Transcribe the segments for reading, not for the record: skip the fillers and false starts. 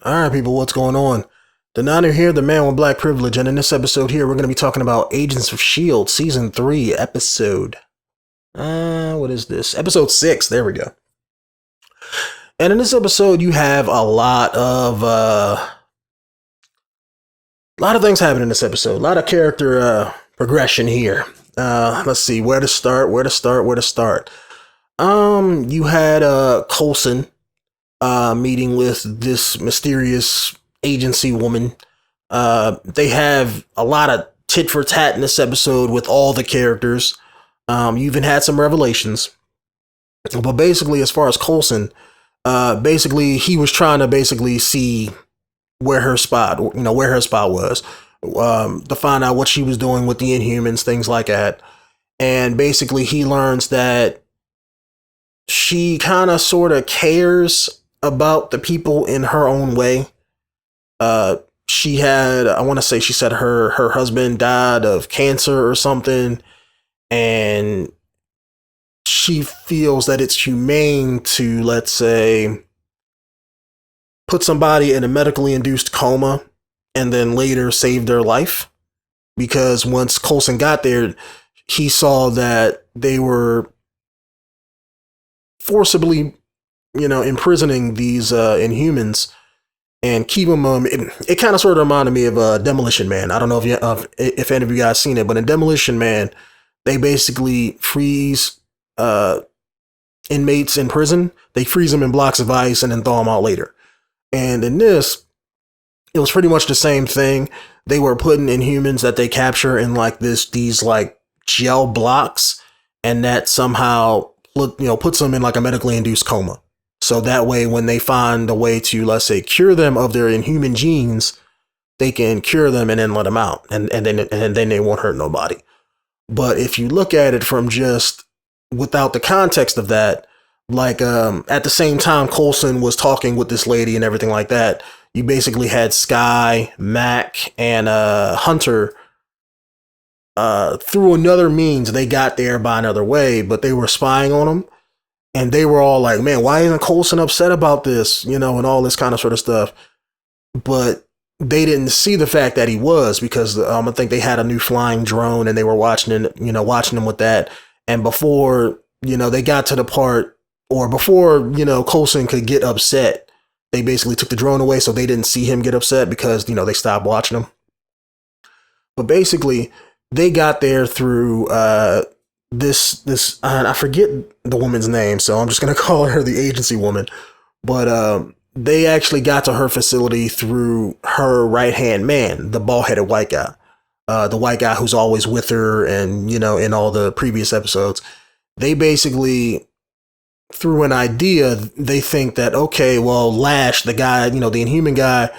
All right, people, what's going on? Denonu here, the man with black privilege, and in this episode here, we're going to be talking about Agents of S.H.I.E.L.D. Season 3, episode... what is this? Episode 6, there we go. And in this episode, you have a lot of things happening in this episode. A lot of character progression here. Let's see, where to start. You had Coulson meeting with this mysterious agency woman. They have a lot of tit for tat in this episode with all the characters. You even had some revelations. But basically, as far as Coulson, he was trying to see where her spot was, to find out what she was doing with the Inhumans, things like that. And basically, he learns that she kind of sort of cares about the people in her own way. She said her husband died of cancer or something, and she feels that it's humane to, let's say, put somebody in a medically induced coma and then later save their life. Because once Coulson got there, he saw that they were forcibly, imprisoning these Inhumans and keeping them. It kind of sort of reminded me of Demolition Man. I don't know if any of you guys seen it, but in Demolition Man, they basically freeze inmates in prison. They freeze them in blocks of ice and then thaw them out later. And in this, it was pretty much the same thing. They were putting Inhumans that they capture in these gel blocks, and that somehow puts them in like a medically induced coma. So that way, when they find a way to, let's say, cure them of their Inhuman genes, they can cure them and then let them out, and then they won't hurt nobody. But if you look at it from just without the context of that, at the same time Coulson was talking with this lady and everything like that, you basically had Skye, Mac, and Hunter. Through another means, they got there by another way, but they were spying on him. And they were all like, man, why isn't Coulson upset about this? And all this kind of sort of stuff. But they didn't see the fact that he was, because I think they had a new flying drone and they were watching him with that. And before, they got to the part, or before, Coulson could get upset, they basically took the drone away so they didn't see him get upset, because, they stopped watching him. But basically, they got there through this I forget the woman's name, so I'm just going to call her the agency woman. But they actually got to her facility through her right-hand man, the bald-headed white guy. The white guy who's always with her and, in all the previous episodes. They basically, through an idea, they think that, okay, well, Lash, the guy, the Inhuman guy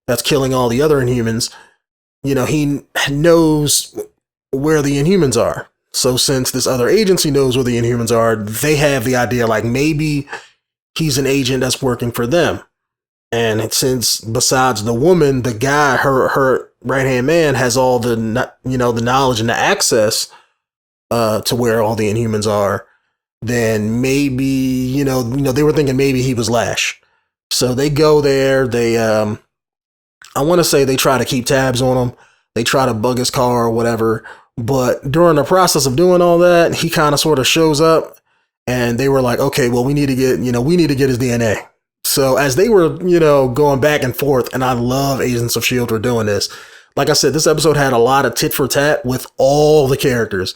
that's killing all the other Inhumans, he knows where the Inhumans are. So since this other agency knows where the Inhumans are, they have the idea maybe he's an agent that's working for them. And since besides the woman, the guy, her right-hand man, has all the knowledge and the access to where all the Inhumans are, then maybe, they were thinking maybe he was Lash. So they go there, they I want to say they try to keep tabs on him. They try to bug his car or whatever. But during the process of doing all that, he kind of sort of shows up, and they were like, okay, well, we need to get his DNA. So as they were, going back and forth, and I love Agents of S.H.I.E.L.D. for doing this. Like I said, this episode had a lot of tit for tat with all the characters.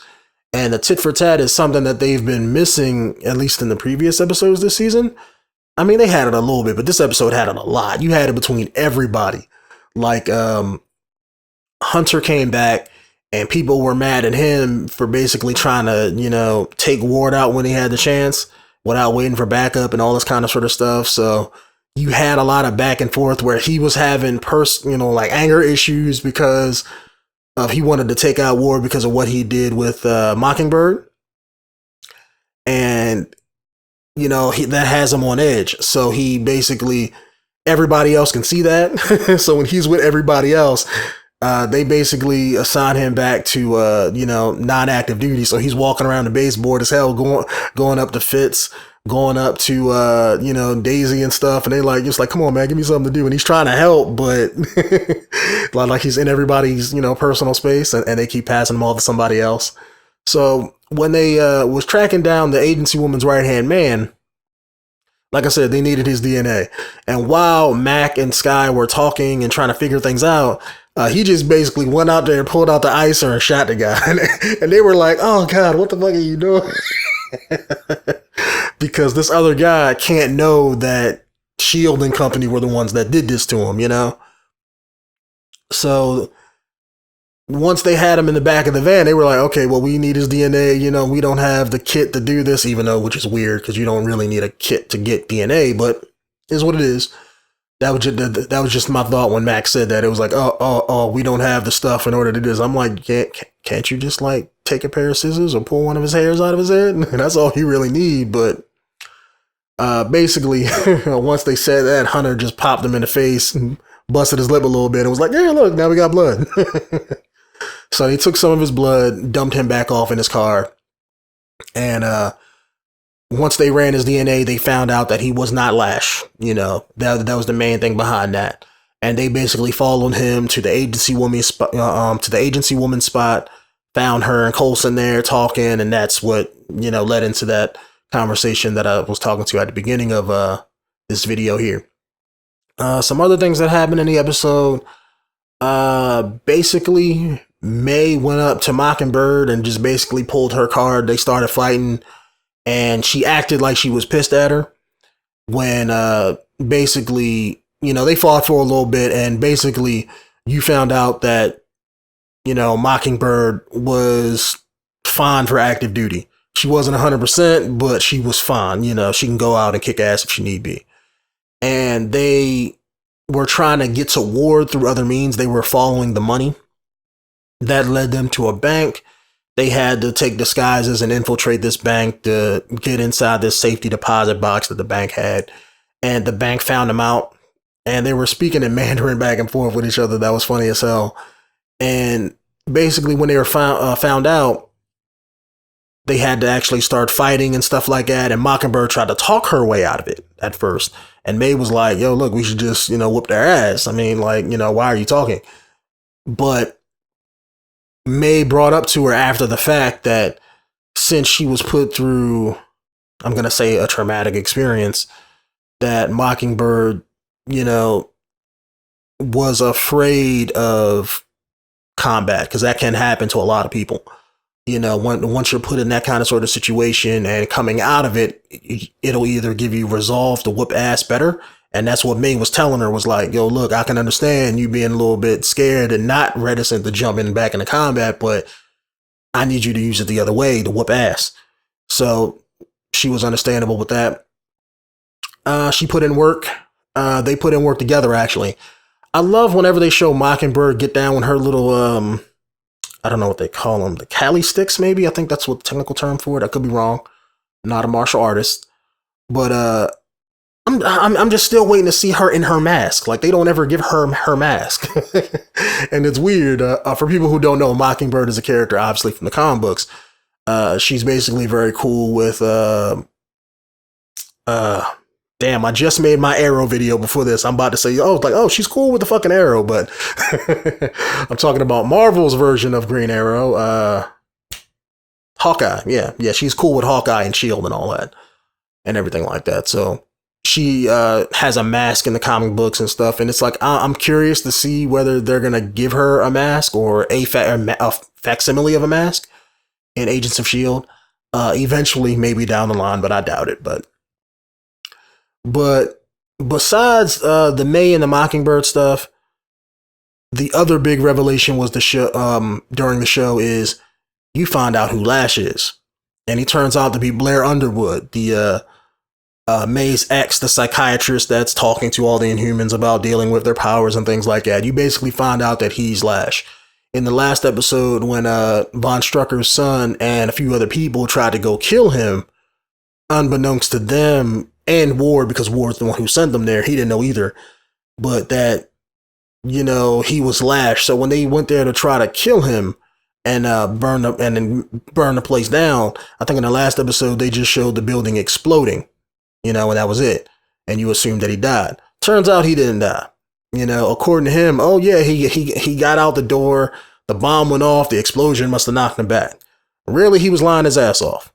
And the tit for tat is something that they've been missing, at least in the previous episodes this season. I mean, they had it a little bit, but this episode had it a lot. You had it between everybody. Hunter came back, and people were mad at him for basically trying to, take Ward out when he had the chance without waiting for backup and all this kind of sort of stuff. So you had a lot of back and forth where he was having anger issues because of he wanted to take out Ward because of what he did with Mockingbird. And, that has him on edge. So he basically, everybody else can see that. So when he's with everybody else, they basically assign him back to, non-active duty. So he's walking around the base bored as hell, going up to Fitz going up to Daisy and stuff, and they like just like, come on man, give me something to do, and he's trying to help, but like he's in everybody's personal space, and they keep passing him off to somebody else. So when they was tracking down the agency woman's right hand man, like I said, they needed his DNA. And while Mac and Sky were talking and trying to figure things out, he just basically went out there and pulled out the icer and shot the guy. And they were like, oh God, what the fuck are you doing? Because this other guy can't know that S.H.I.E.L.D. and company were the ones that did this to him, So once they had him in the back of the van, they were like, okay, well, we need his DNA. We don't have the kit to do this, which is weird because you don't really need a kit to get DNA, but is what it is. That was just my thought when Max said that. It was like, oh, we don't have the stuff in order to do this. I'm like, can't you just like take a pair of scissors or pull one of his hairs out of his head? That's all you really need. But basically, once they said that, Hunter just popped him in the face and busted his lip a little bit and was like, yeah, look, now we got blood. So they took some of his blood, dumped him back off in his car, and once they ran his DNA, they found out that he was not Lash. That was the main thing behind that, and they basically followed him to the agency woman's spot, found her and Coulson there talking, and that's what led into that conversation that I was talking to at the beginning of this video here. Some other things that happened in the episode. Basically, May went up to Mockingbird and just basically pulled her card. They started fighting, and she acted like she was pissed at her when basically, they fought for a little bit, and basically you found out that, Mockingbird was fine for active duty. She wasn't 100%, but she was fine. She can go out and kick ass if she need be. And they were trying to get to Ward through other means. They were following the money that led them to a bank. They had to take disguises and infiltrate this bank to get inside this safety deposit box that the bank had. And the bank found them out, and they were speaking in Mandarin back and forth with each other. That was funny as hell. And basically when they were found out, they had to actually start fighting and stuff like that. And Mockingbird tried to talk her way out of it at first. And May was like, yo, look, we should just, whoop their ass. I mean, like, why are you talking? But May brought up to her after the fact that since she was put through, I'm going to say a traumatic experience, that Mockingbird, was afraid of combat, because that can happen to a lot of people. Once you're put in that kind of sort of situation and coming out of it, it'll either give you resolve to whoop ass better. And that's what Ming was telling her, was like, yo, look, I can understand you being a little bit scared and not reticent to jump in back into combat, but I need you to use it the other way to whoop ass. So she was understandable with that. She put in work. They put in work together, actually. I love whenever they show Mockingbird get down with her little, I don't know what they call them, the Cali sticks, maybe. I think that's what the technical term for it. I could be wrong. Not a martial artist, but I'm just still waiting to see her in her mask. Like, they don't ever give her mask, and it's weird. For people who don't know, Mockingbird is a character, obviously from the comic books. She's basically very cool with damn, I just made my Arrow video before this. I'm about to say, she's cool with the fucking Arrow, but I'm talking about Marvel's version of Green Arrow, Hawkeye. Yeah, she's cool with Hawkeye and S.H.I.E.L.D. and all that, and everything like that. So she has a mask in the comic books and stuff, and it's like, I'm curious to see whether they're gonna give her a mask or a facsimile of a mask in Agents of S.H.I.E.L.D. Eventually, maybe down the line, but I doubt it. But besides the May and the Mockingbird stuff, the other big revelation was the show during the show is you find out who Lash is, and he turns out to be Blair Underwood, the May's ex, the psychiatrist that's talking to all the Inhumans about dealing with their powers and things like that. You basically find out that he's Lash. In the last episode, when Von Strucker's son and a few other people tried to go kill him, unbeknownst to them and Ward, because Ward's the one who sent them there, he didn't know either, but that, he was Lash. So when they went there to try to kill him and burn the place down, I think in the last episode they just showed the building exploding, and that was it. And you assumed that he died. Turns out he didn't die. According to him, oh yeah, he got out the door, the bomb went off, the explosion must have knocked him back. Really, he was lying his ass off.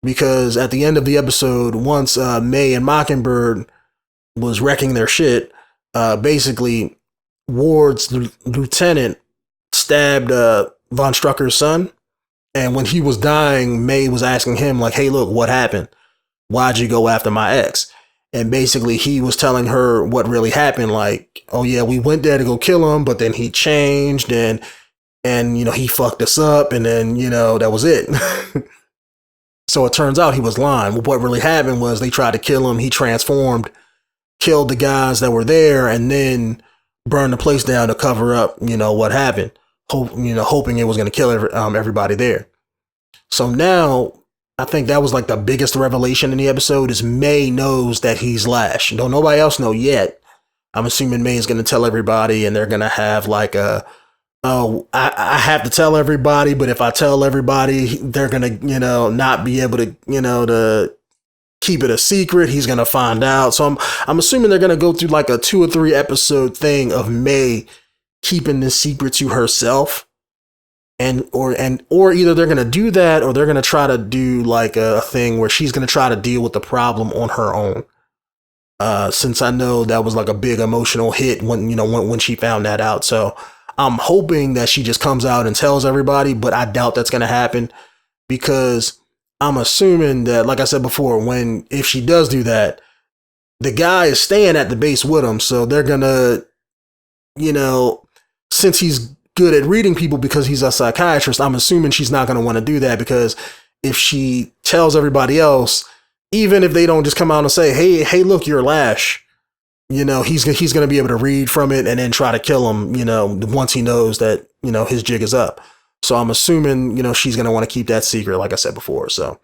Because at the end of the episode, once May and Mockingbird was wrecking their shit, basically Ward's lieutenant stabbed Von Strucker's son. And when he was dying, May was asking him, like, hey, look, what happened? Why'd you go after my ex? And basically he was telling her what really happened. Like, oh yeah, we went there to go kill him, but then he changed and he fucked us up. And then, that was it. So it turns out he was lying. What really happened was they tried to kill him. He transformed, killed the guys that were there, and then burned the place down to cover up, what happened. Hoping it was going to kill everybody there. So now I think that was like the biggest revelation in the episode is May knows that he's Lash. Don't nobody else know yet. I'm assuming May is going to tell everybody, and they're going to have like I have to tell everybody, but if I tell everybody, they're going to, not be able to, to keep it a secret. He's going to find out. So I'm assuming they're going to go through like a 2 or 3 episode thing of May keeping this secret to herself. Or either they're going to do that, or they're going to try to do like a thing where she's going to try to deal with the problem on her own. Since I know that was like a big emotional hit when she found that out. So I'm hoping that she just comes out and tells everybody, but I doubt that's going to happen because I'm assuming that, like I said before, if she does do that, the guy is staying at the base with him. So they're going to, since he's good at reading people because he's a psychiatrist, I'm assuming she's not going to want to do that because if she tells everybody else, even if they don't just come out and say, hey, look, you're Lash, he's going to be able to read from it and then try to kill him, once he knows that, his jig is up. So I'm assuming, she's going to want to keep that secret, like I said before. So,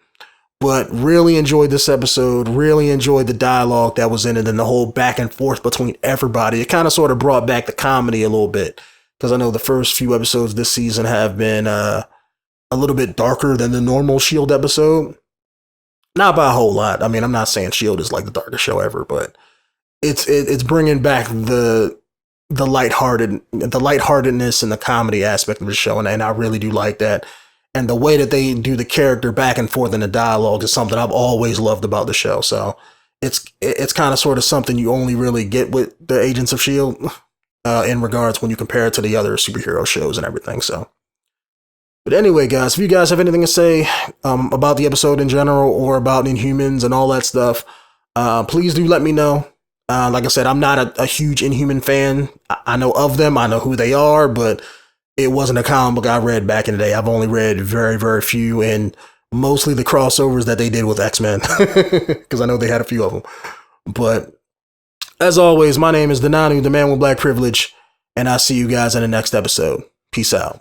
but really enjoyed this episode, really enjoyed the dialogue that was in it and the whole back and forth between everybody. It kind of sort of brought back the comedy a little bit. Because I know the first few episodes this season have been a little bit darker than the normal S.H.I.E.L.D. episode. Not by a whole lot. I mean, I'm not saying S.H.I.E.L.D. is like the darkest show ever, but it's bringing back the lightheartedness and the comedy aspect of the show, and I really do like that. And the way that they do the character back and forth in the dialogue is something I've always loved about the show. So it's kind of sort of something you only really get with the Agents of S.H.I.E.L.D. In regards when you compare it to the other superhero shows and everything. So, but anyway, guys, if you guys have anything to say about the episode in general or about Inhumans and all that stuff, please do let me know. Like I said, I'm not a huge Inhuman fan. I know of them. I know who they are, but it wasn't a comic book I read back in the day. I've only read very, very few, and mostly the crossovers that they did with X-Men, because I know they had a few of them. But as always, my name is Denonu, the man with black privilege, and I'll see you guys in the next episode. Peace out.